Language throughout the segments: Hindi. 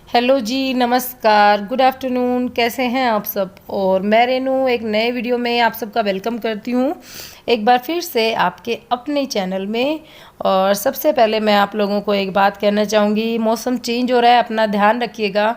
हेलो जी, नमस्कार, गुड आफ्टरनून। कैसे हैं आप सब? और मैं रेनू एक नए वीडियो में आप सबका वेलकम करती हूँ एक बार फिर से आपके अपने चैनल में। और सबसे पहले मैं आप लोगों को एक बात कहना चाहूँगी, मौसम चेंज हो रहा है, अपना ध्यान रखिएगा।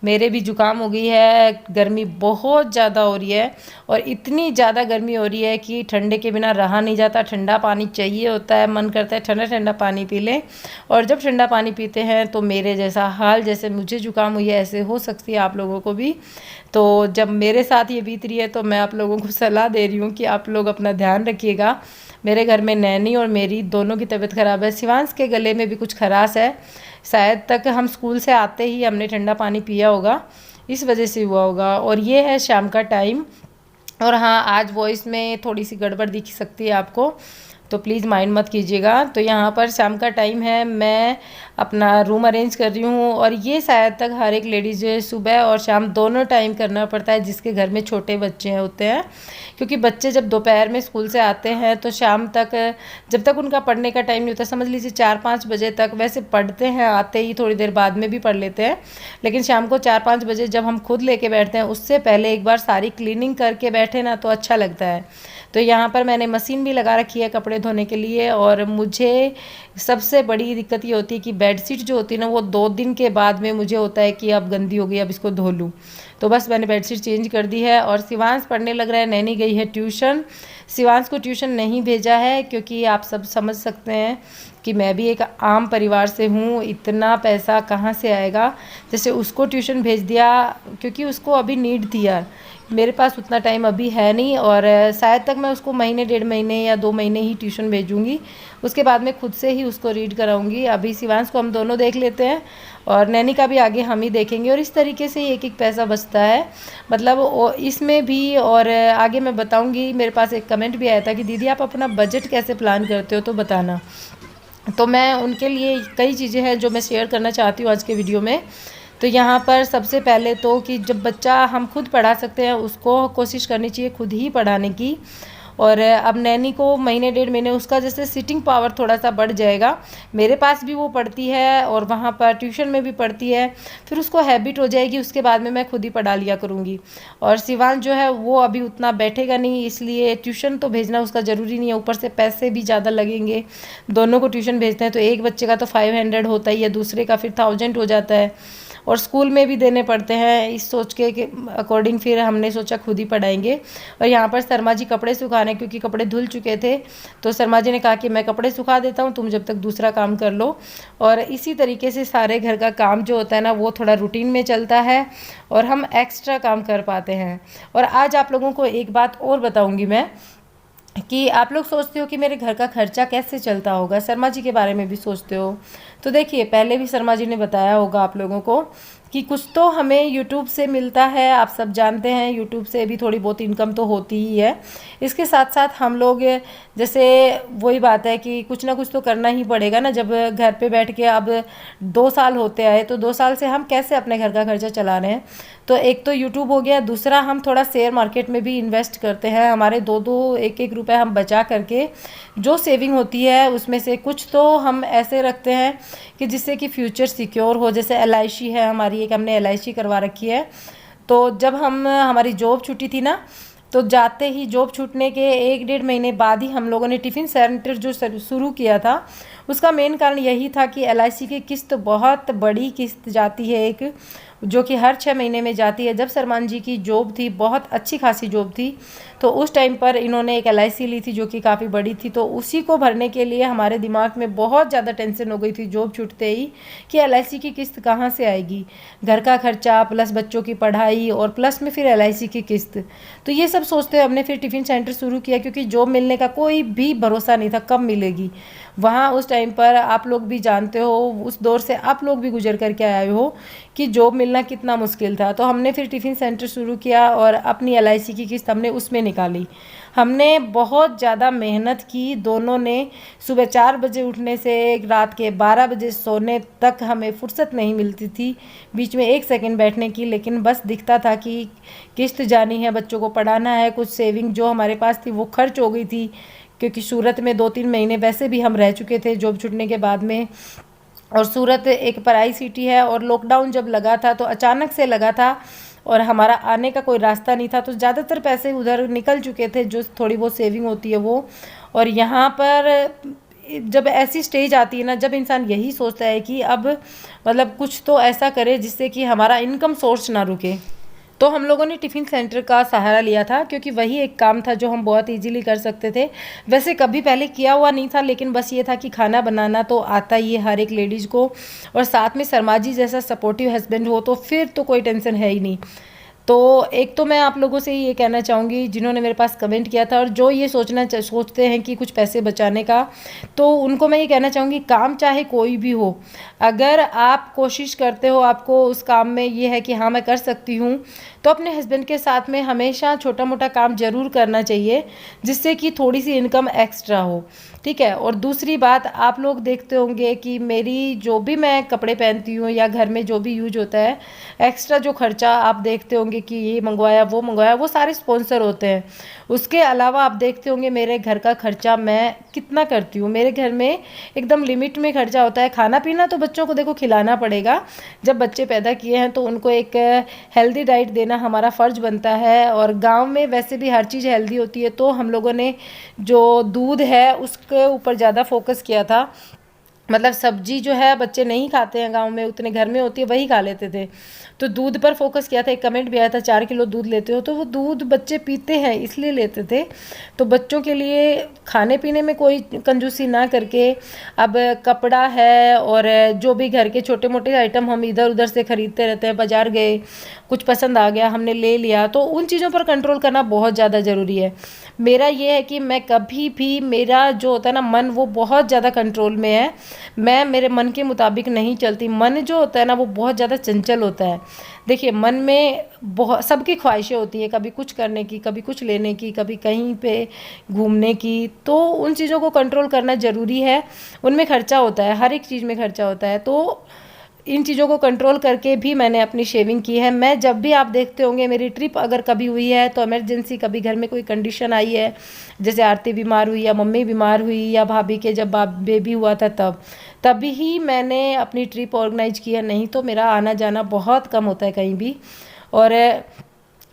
मेरे भी जुकाम हो गई है, गर्मी बहुत ज़्यादा हो रही है और इतनी ज़्यादा गर्मी हो रही है कि ठंडे के बिना रहा नहीं जाता। ठंडा पानी चाहिए होता है, मन करता है ठंडा ठंडा पानी पी लें। और जब ठंडा पानी पीते हैं तो मेरे जैसा हाल, जैसे मुझे जुकाम हुई है ऐसे हो सकती है आप लोगों को भी। तो जब मेरे साथ ये बीत रही है तो मैं आप लोगों को सलाह दे रही हूँ कि आप लोग अपना ध्यान रखिएगा। मेरे घर में नैनी और मेरी दोनों की तबीयत ख़राब है। शिवांश के गले में भी कुछ खराश है, शायद तक हम स्कूल से आते ही हमने ठंडा पानी पिया होगा, इस वजह से हुआ होगा। और ये है शाम का टाइम। और हाँ, आज वॉइस में थोड़ी सी गड़बड़ दिख सकती है आपको, तो प्लीज़ माइंड मत कीजिएगा। तो यहाँ पर शाम का टाइम है, मैं अपना रूम अरेंज कर रही हूँ। और ये शायद तक हर एक लेडीज़ सुबह और शाम दोनों टाइम करना पड़ता है जिसके घर में छोटे बच्चे होते हैं, क्योंकि बच्चे जब दोपहर में स्कूल से आते हैं तो शाम तक, जब तक उनका पढ़ने का टाइम नहीं होता, समझ लीजिए 4-5 बजे तक, वैसे पढ़ते हैं आते ही थोड़ी देर बाद में भी पढ़ लेते हैं, लेकिन शाम को 4-5 बजे जब हम खुद लेके बैठते हैं उससे पहले एक बार सारी क्लीनिंग करके बैठे ना तो अच्छा लगता है। तो यहाँ पर मैंने मशीन भी लगा रखी है कपड़े धोने के लिए। और मुझे सबसे बड़ी दिक्कत ये होती है कि बेडशीट जो होती है ना, वो 2 दिन के बाद में मुझे होता है कि अब गंदी हो गई, अब इसको धो लूँ। तो बस मैंने बेडशीट चेंज कर दी है। और शिवांश पढ़ने लग रहा है, नैनी गई है ट्यूशन। शिवांश को ट्यूशन नहीं भेजा है क्योंकि आप सब समझ सकते हैं कि मैं भी एक आम परिवार से हूँ, इतना पैसा कहाँ से आएगा। जैसे उसको ट्यूशन भेज दिया क्योंकि उसको अभी नीड थी यार, मेरे पास उतना टाइम अभी है नहीं। और शायद तक मैं उसको महीने 1.5 महीने या 2 महीने ही ट्यूशन भेजूँगी, उसके बाद में खुद से ही उसको रीड कराऊंगी। अभी शिवांश को हम दोनों देख लेते हैं और नैनी का भी आगे हम ही देखेंगे। और इस तरीके से एक एक पैसा बचता है, मतलब इसमें भी। और आगे मैं बताऊंगी। मेरे पास एक कमेंट भी आया था कि दीदी आप अपना बजट कैसे प्लान करते हो, तो बताना। तो मैं उनके लिए कई चीज़ें हैं जो मैं शेयर करना चाहती हूँ आज के वीडियो में। तो यहाँ पर सबसे पहले तो कि जब बच्चा हम खुद पढ़ा सकते हैं उसको कोशिश करनी चाहिए खुद ही पढ़ाने की। और अब नैनी को महीने 1.5 महीने उसका जैसे सिटिंग पावर थोड़ा सा बढ़ जाएगा। मेरे पास भी वो पढ़ती है और वहाँ पर ट्यूशन में भी पढ़ती है, फिर उसको हैबिट हो जाएगी, उसके बाद में मैं खुद ही पढ़ा लिया करूँगी। और शिवांश जो है वो अभी उतना बैठेगा नहीं, इसलिए ट्यूशन तो भेजना उसका ज़रूरी नहीं है, ऊपर से पैसे भी ज़्यादा लगेंगे। दोनों को ट्यूशन भेजते हैं तो एक बच्चे का तो 500 होता ही है, दूसरे का फिर 1000 हो जाता है, और स्कूल में भी देने पड़ते हैं। इस सोच के अकॉर्डिंग फिर हमने सोचा खुद ही पढ़ाएंगे। और यहाँ पर शर्मा जी कपड़े सुखाने, क्योंकि कपड़े धुल चुके थे, तो शर्मा जी ने कहा कि मैं कपड़े सुखा देता हूँ, तुम जब तक दूसरा काम कर लो। और इसी तरीके से सारे घर का काम जो होता है ना, वो थोड़ा रूटीन में चलता है और हम एक्स्ट्रा काम कर पाते हैं। और आज आप लोगों को एक बात और बताऊँगी मैं, कि आप लोग सोचते हो कि मेरे घर का खर्चा कैसे चलता होगा, शर्मा जी के बारे में भी सोचते हो। तो देखिए, पहले भी शर्मा जी ने बताया होगा आप लोगों को कि कुछ तो हमें यूट्यूब से मिलता है। आप सब जानते हैं यूट्यूब से भी थोड़ी बहुत इनकम तो होती ही है। इसके साथ साथ हम लोग, जैसे वही बात है कि कुछ ना कुछ तो करना ही पड़ेगा ना। जब घर पे बैठ के अब 2 साल होते आए तो 2 साल से हम कैसे अपने घर का खर्चा चला रहे हैं। तो एक तो यूट्यूब हो गया, दूसरा हम थोड़ा शेयर मार्केट में भी इन्वेस्ट करते हैं। हमारे 2-2 1-1 रुपये हम बचा करके जो सेविंग होती है उसमें से कुछ तो हम ऐसे रखते हैं कि जिससे कि फ्यूचर सिक्योर हो। जैसे LIC है हमारी, एक हमने LIC करवा रखी है। तो जब हमारी जॉब छुट्टी थी ना, तो जाते ही जॉब छूटने के 1-1.5 महीने बाद ही हम लोगों ने टिफ़िन सेंटर जो शुरू किया था, उसका मेन कारण यही था कि LIC की किस्त, बहुत बड़ी किस्त जाती है एक, जो कि हर 6 महीने में जाती है। जब सलमान जी की जॉब थी, बहुत अच्छी खासी जॉब थी, तो उस टाइम पर इन्होंने एक LIC ली थी जो कि काफ़ी बड़ी थी। तो उसी को भरने के लिए हमारे दिमाग में बहुत ज़्यादा टेंशन हो गई थी जॉब छूटते ही कि LIC की किस्त कहाँ से आएगी, घर का खर्चा प्लस बच्चों की पढ़ाई और प्लस में फिर LIC की किस्त। तो ये सब सोचते हुए हमने फिर टिफ़िन सेंटर शुरू किया, क्योंकि जॉब मिलने का कोई भी भरोसा नहीं था कब मिलेगी। वहाँ उस टाइम पर आप लोग भी जानते हो, उस दौर से आप लोग भी गुजर करके आए हो कि जॉब मिलना कितना मुश्किल था। तो हमने फिर टिफ़िन सेंटर शुरू किया और अपनी LIC की किस्त हमने उसमें निकाली। हमने बहुत ज़्यादा मेहनत की दोनों ने। सुबह 4 बजे उठने से रात के 12 बजे सोने तक हमें फुर्सत नहीं मिलती थी बीच में 1 सेकंड बैठने की, लेकिन बस दिखता था कि किस्त जानी है, बच्चों को पढ़ाना है। कुछ सेविंग जो हमारे पास थी वो खर्च हो गई थी, क्योंकि सूरत में 2-3 महीने वैसे भी हम रह चुके थे जॉब छूटने के बाद में। और सूरत एक पराई सिटी है, और लॉकडाउन जब लगा था तो अचानक से लगा था और हमारा आने का कोई रास्ता नहीं था, तो ज़्यादातर पैसे उधर निकल चुके थे, जो थोड़ी बहुत सेविंग होती है वो। और यहाँ पर जब ऐसी स्टेज आती है ना, जब इंसान यही सोचता है कि अब मतलब कुछ तो ऐसा करे जिससे कि हमारा इनकम सोर्स ना रुके, तो हम लोगों ने टिफ़िन सेंटर का सहारा लिया था, क्योंकि वही एक काम था जो हम बहुत इजीली कर सकते थे। वैसे कभी पहले किया हुआ नहीं था, लेकिन बस ये था कि खाना बनाना तो आता ही है हर एक लेडीज़ को, और साथ में शर्मा जी जैसा सपोर्टिव हस्बैंड हो तो फिर तो कोई टेंशन है ही नहीं। तो एक तो मैं आप लोगों से ये कहना चाहूँगी, जिन्होंने मेरे पास कमेंट किया था और जो ये सोचते हैं कि कुछ पैसे बचाने का, तो उनको मैं ये कहना चाहूँगी, काम चाहे कोई भी हो, अगर आप कोशिश करते हो, आपको उस काम में ये है कि हाँ मैं कर सकती हूँ, तो अपने हस्बैंड के साथ में हमेशा छोटा मोटा काम ज़रूर करना चाहिए, जिससे कि थोड़ी सी इनकम एक्स्ट्रा हो। ठीक है। और दूसरी बात, आप लोग देखते होंगे कि मेरी जो भी मैं कपड़े पहनती हूँ या घर में जो भी यूज होता है, एक्स्ट्रा जो खर्चा आप देखते होंगे कि ये मंगवाया वो सारे स्पॉन्सर होते हैं। उसके अलावा आप देखते होंगे मेरे घर का खर्चा मैं कितना करती हूँ। मेरे घर में एकदम लिमिट में खर्चा होता है। खाना पीना तो बच्चों को देखो खिलाना पड़ेगा, जब बच्चे पैदा किए हैं तो उनको एक हेल्दी डाइट देना हमारा फ़र्ज बनता है। और गांव में वैसे भी हर चीज़ हेल्दी होती है, तो हम लोगों ने जो दूध है उसके ऊपर ज़्यादा फोकस किया था। मतलब सब्जी जो है बच्चे नहीं खाते हैं गांव में, उतने घर में होती है वही खा लेते थे, तो दूध पर फोकस किया था। एक कमेंट भी आया था 4 किलो दूध लेते हो, तो वो दूध बच्चे पीते हैं इसलिए लेते थे। तो बच्चों के लिए खाने पीने में कोई कंजूसी ना करके, अब कपड़ा है और जो भी घर के छोटे मोटे आइटम हम इधर उधर से ख़रीदते रहते हैं, बाज़ार गए कुछ पसंद आ गया हमने ले लिया, तो उन चीज़ों पर कंट्रोल करना बहुत ज़्यादा ज़रूरी है। मेरा ये है कि मैं कभी भी, मेरा जो होता है ना मन, वो बहुत ज़्यादा कंट्रोल में है। मैं मेरे मन के मुताबिक नहीं चलती। मन जो होता है ना वो बहुत ज़्यादा चंचल होता है। देखिए मन में बहुत सबकी ख्वाहिशें होती है, कभी कुछ करने की, कभी कुछ लेने की, कभी कहीं पे घूमने की, तो उन चीज़ों को कंट्रोल करना ज़रूरी है। उनमें खर्चा होता है, हर एक चीज़ में खर्चा होता है, तो इन चीज़ों को कंट्रोल करके भी मैंने अपनी शेविंग की है। मैं जब भी, आप देखते होंगे मेरी ट्रिप अगर कभी हुई है तो इमरजेंसी कभी घर में कोई कंडीशन आई है, जैसे आरती बीमार हुई या मम्मी बीमार हुई या भाभी के जब बेबी हुआ था तभी ही मैंने अपनी ट्रिप ऑर्गेनाइज की है, नहीं तो मेरा आना जाना बहुत कम होता है कहीं भी। और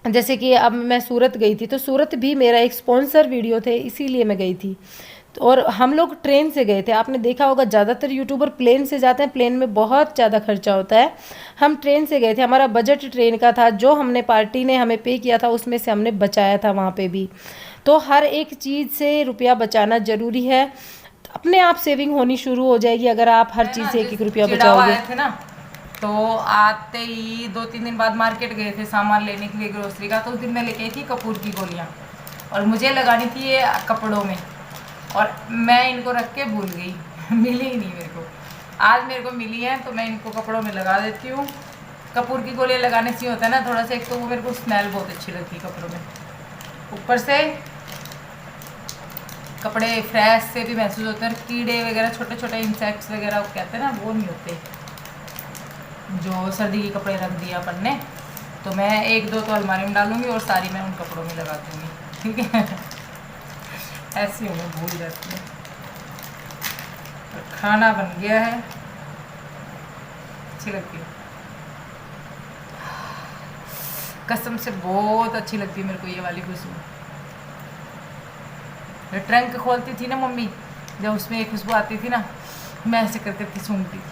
जैसे कि अब मैं सूरत गई थी, तो सूरत भी मेरा एक स्पॉन्सर वीडियो थे, इसीलिए मैं गई थी। और हम लोग ट्रेन से गए थे। आपने देखा होगा ज़्यादातर यूट्यूबर प्लेन से जाते हैं, प्लेन में बहुत ज़्यादा खर्चा होता है। हम ट्रेन से गए थे, हमारा बजट ट्रेन का था, जो हमने पार्टी ने हमें पे किया था उसमें से हमने बचाया था वहाँ पे भी। तो हर एक चीज़ से रुपया बचाना ज़रूरी है, अपने आप सेविंग होनी शुरू हो जाएगी अगर आप हर चीज़ से एक एक रुपया बचाओगे। थे ना, तो आते ही 2-3 दिन बाद मार्केट गए थे सामान लेने के लिए ग्रोसरी का, तो उस दिन मैं लेके आई थी कपूर की गोलियाँ, और मुझे लगानी थी ये कपड़ों में, और मैं इनको रख के भूल गई मिली ही नहीं मेरे को। आज मेरे को मिली है तो मैं इनको कपड़ों में लगा देती हूँ। कपूर की गोलियाँ लगाने से होता है ना थोड़ा सा, एक तो वो मेरे को स्मेल बहुत अच्छी लगती है कपड़ों में, ऊपर से कपड़े फ्रेश से भी महसूस होते हैं। कीड़े वगैरह, छोटे छोटे इंसेक्ट्स वगैरह वो कहते हैं ना, वो नहीं होते जो सर्दी के कपड़े रख दिया अपन ने। तो मैं 1-2 तो अलमारी में डालूंगी और सारी मैं उन कपड़ों में लगा दूँगी, ठीक है ऐसी हूँ मैं, भूल जाती हूँ। खाना बन गया है, अच्छी लगती है कसम से, बहुत अच्छी लगती है मेरे को ये वाली खुशबू। ट्रंक खोलती थी ना मम्मी, जब उसमें एक खुशबू आती थी ना, मैं ऐसे कर करके सूंघती थी।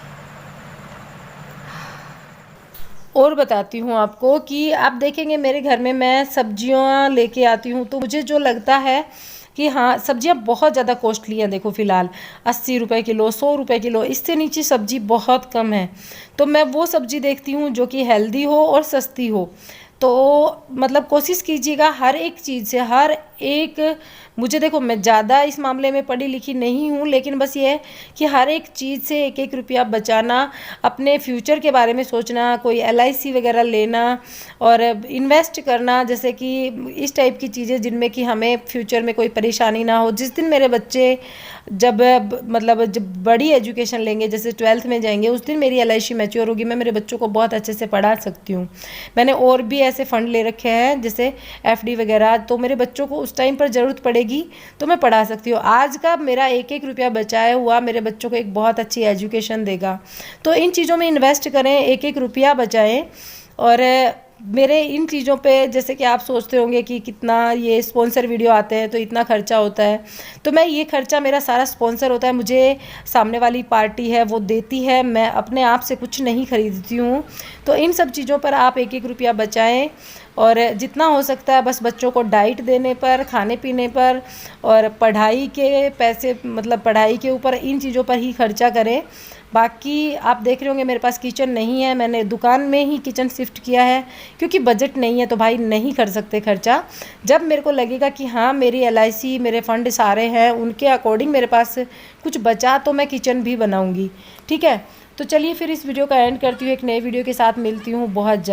और बताती हूँ आपको कि आप देखेंगे मेरे घर में मैं सब्जियाँ लेके आती हूँ, तो मुझे जो लगता है कि हाँ सब्जियाँ बहुत ज़्यादा कॉस्टली हैं। देखो फ़िलहाल 80 रुपये किलो, 100 रुपये किलो, इससे नीचे सब्जी बहुत कम है। तो मैं वो सब्जी देखती हूँ जो कि हेल्दी हो और सस्ती हो। तो मतलब कोशिश कीजिएगा हर एक चीज़ से, हर एक, मुझे देखो मैं ज़्यादा इस मामले में पढ़ी लिखी नहीं हूँ, लेकिन बस ये है कि हर एक चीज़ से एक एक रुपया बचाना, अपने फ्यूचर के बारे में सोचना, कोई LIC वगैरह लेना और इन्वेस्ट करना, जैसे कि इस टाइप की चीज़ें जिनमें कि हमें फ्यूचर में कोई परेशानी ना हो। जिस दिन मेरे बच्चे जब मतलब जब बड़ी एजुकेशन लेंगे, जैसे 12th में जाएंगे, उस दिन मेरी LIC मैच्योर होगी, मैं मेरे बच्चों को बहुत अच्छे से पढ़ा सकती हूँ। मैंने और भी ऐसे फ़ंड ले रखे हैं जैसे FD वगैरह, तो मेरे बच्चों को उस उस टाइम पर ज़रूरत पड़ेगी तो मैं पढ़ा सकती हूँ। आज का मेरा एक एक रुपया बचाया हुआ मेरे बच्चों को एक बहुत अच्छी एजुकेशन देगा। तो इन चीज़ों में इन्वेस्ट करें, एक एक रुपया बचाएं। और मेरे इन चीज़ों पे जैसे कि आप सोचते होंगे कि कितना ये स्पॉन्सर वीडियो आते हैं तो इतना खर्चा होता है, तो मैं ये खर्चा मेरा सारा स्पॉन्सर होता है, मुझे सामने वाली पार्टी है वो देती है, मैं अपने आप से कुछ नहीं खरीदती हूँ। तो इन सब चीज़ों पर आप एक एक रुपया बचाएं और जितना हो सकता है बस बच्चों को डाइट देने पर, खाने पीने पर और पढ़ाई के पैसे मतलब पढ़ाई के ऊपर, इन चीज़ों पर ही खर्चा करें। बाकी आप देख रहे होंगे मेरे पास किचन नहीं है, मैंने दुकान में ही किचन शिफ्ट किया है क्योंकि बजट नहीं है, तो भाई नहीं कर सकते खर्चा। जब मेरे को लगेगा कि हाँ मेरी LIC मेरे फंड सारे हैं, उनके अकॉर्डिंग मेरे पास कुछ बचा तो मैं किचन भी बनाऊँगी। ठीक है, तो चलिए फिर इस वीडियो का एंड करती हूँ, एक नए वीडियो के साथ मिलती हूँ बहुत जल्द।